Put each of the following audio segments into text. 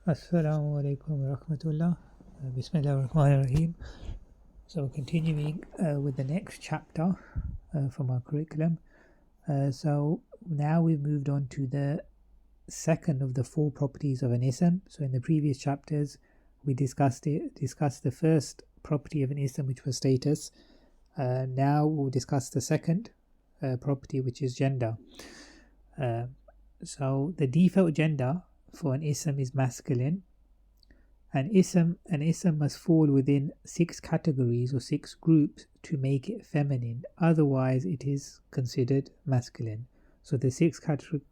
Assalamu alaikum wa rahmatullah. Bismillah ar-Rahman ar-Rahim. So continuing with the next chapter from our curriculum. So now we've moved on to the second of the four properties of an ism. So in the previous chapters we discussed the first property of an ism, which was status. Now we'll discuss the second property, which is gender. So the default gender for an ism is masculine. An ism must fall within 6 categories or 6 groups to make it feminine. Otherwise, it is considered masculine. So the 6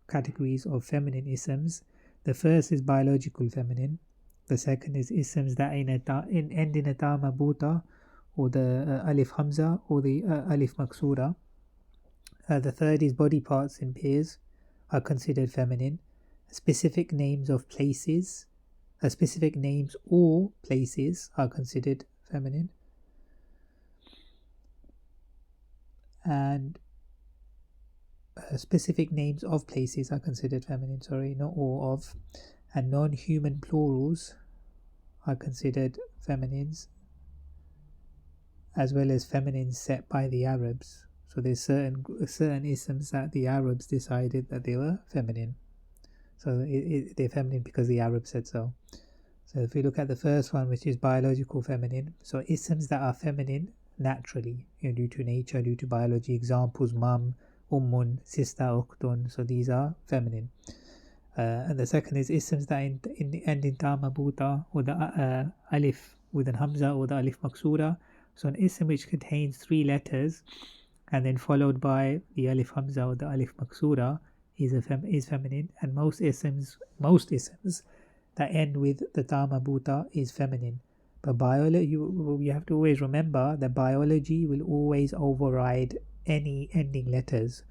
categories of feminine isms. The first is biological feminine. The second is isms that end in a ta marbuta, or the alif hamza, or the alif maksura. The third is body parts in pairs are considered feminine. Specific names of places, specific names or places are considered feminine. And specific names of places are considered feminine, not all of. And non-human plurals are considered feminines, as well as feminines set by the Arabs. So there's certain isms that the Arabs decided that they were feminine. So they're feminine because the Arabs said so. So if we look at the first one, which is biological feminine, so isms that are feminine naturally, due to nature, due to biology. Examples: mum, ummun, sister, ukhtun. So these are feminine. And the second is isms that end in ta marbuta, or the alif with an hamza, or the alif maksura. So an ism which contains 3 letters and then followed by the alif hamza or the alif maksura is feminine. And most isms that end with the ta marbuta is feminine. But biology, you have to always remember that biology will always override any ending letters.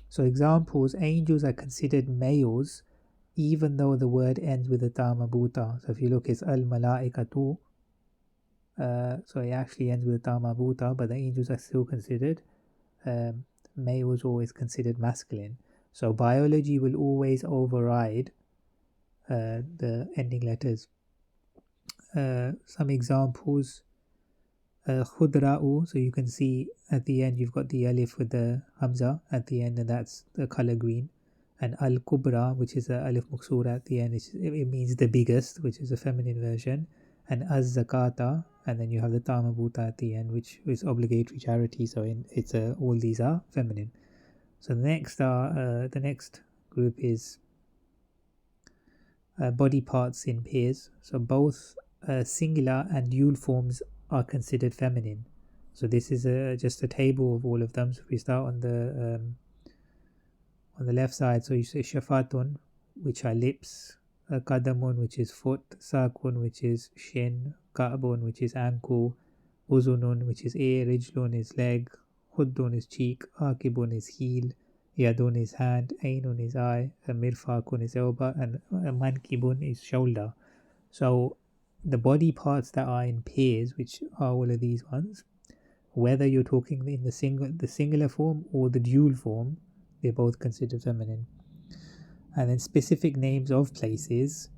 So examples: angels are considered males even though the word ends with the ta marbuta. So if you look, it's al malaikatu, so it actually ends with the ta marbuta, but the angels are still considered males, always considered masculine. So biology will always override the ending letters. Some examples: khudra'u, so you can see at the end you've got the alif with the hamza at the end, and that's the color green. And al-kubra, which is the alif maksura at the end, it means the biggest, which is a feminine version. And az-zakata, and then you have the ta marbuta at the end, which is obligatory charity. So it's all these are feminine. So the next group is body parts in pairs. So both singular and dual forms are considered feminine. So this is just a table of all of them. So if we start on the left side, so you say shafatun, which are lips, qadamun, which is foot, saqun, which is shin, ka'bun, which is ankle, uzunun, which is ear, rijlun is leg, khuddun is cheek, akibun is heel, yadun is hand, ainun is eye, mirfaqun is elbow, and mankibun is shoulder. So the body parts that are in pairs, which are all of these ones, whether you're talking in the singular form or the dual form, they're both considered feminine. And then specific names of places.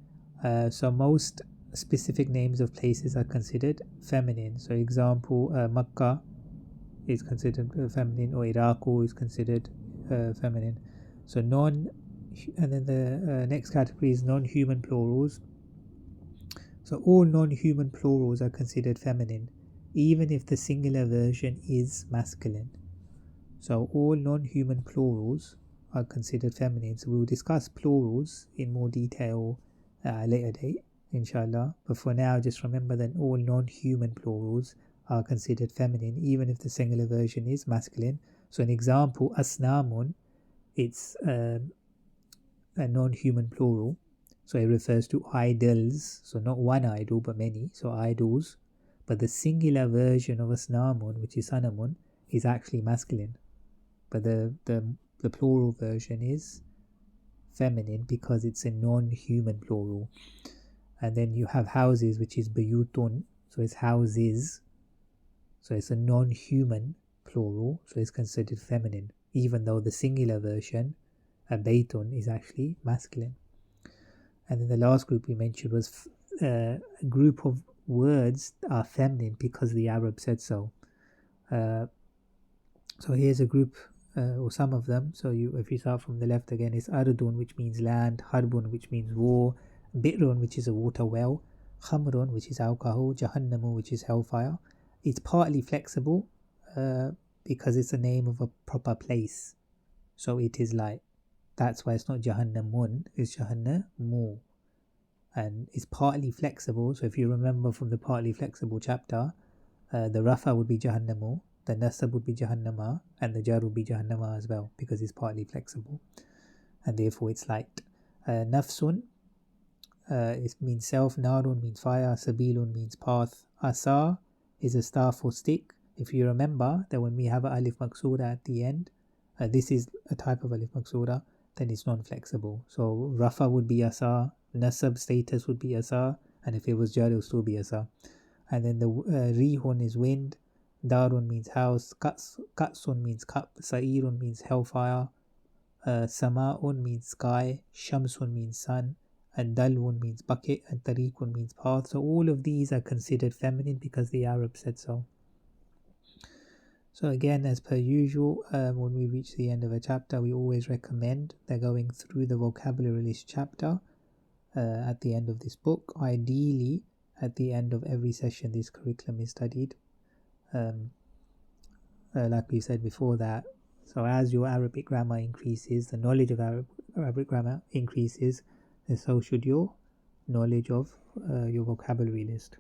So most specific names of places are considered feminine. So example, Makkah is considered feminine, or Iraqu is considered feminine. So and then the next category is non-human plurals. So all non-human plurals are considered feminine, even if the singular version is masculine. So all non-human plurals are considered feminine. So we will discuss plurals in more detail at a later date, inshallah. But for now, just remember that all non-human plurals are considered feminine, even if the singular version is masculine. So an example, asnamun, it's a non-human plural. So it refers to idols. So not one idol, but many. So idols. But the singular version of asnamun, which is sanamun, is actually masculine. But the plural version is feminine because it's a non-human plural. And then you have houses, which is bayutun, so it's houses. So it's a non-human plural, so it's considered feminine, even though the singular version, baytun, is actually masculine. And then the last group we mentioned was a group of words that are feminine because the Arab said so. So here's a group or some of them. So if you start from the left again, it's Ardun, which means land, Harbun, which means war, Bi'run, which is a water well, Khamrun, which is alcohol, Jahannamu, which is hellfire. It's partly flexible because it's the name of a proper place. So it is like, that's why it's not Jahannamun, it's Jahannamu. And it's partly flexible. So if you remember from the partly flexible chapter, the Rafa would be Jahannamu, the Nasab would be Jahannama, and the Jar would be Jahannama as well, because it's partly flexible. And therefore it's light. Nafsun, it means self. Narun means fire. Sabilun means path. Asa is a staff or stick. If you remember that when we have a alif maksura at the end, this is a type of alif maksura, then it's non-flexible. So Rafa would be Asa, Nasab status would be Asa, and if it was Jar it would still be Asa. And then the Rihun is wind, Darun means house, Katsun means cup, Sa'irun means hellfire, Sama'un means sky, Shamsun means sun, and Dalwun means bucket, and Tariqun means path. So all of these are considered feminine because the Arabs said so. So again, as per usual, when we reach the end of a chapter, we always recommend that going through the vocabulary list chapter at the end of this book. Ideally, at the end of every session, this curriculum is studied. Like we said before that, so as your Arabic grammar increases, the knowledge of Arabic grammar increases, and so should your knowledge of your vocabulary list.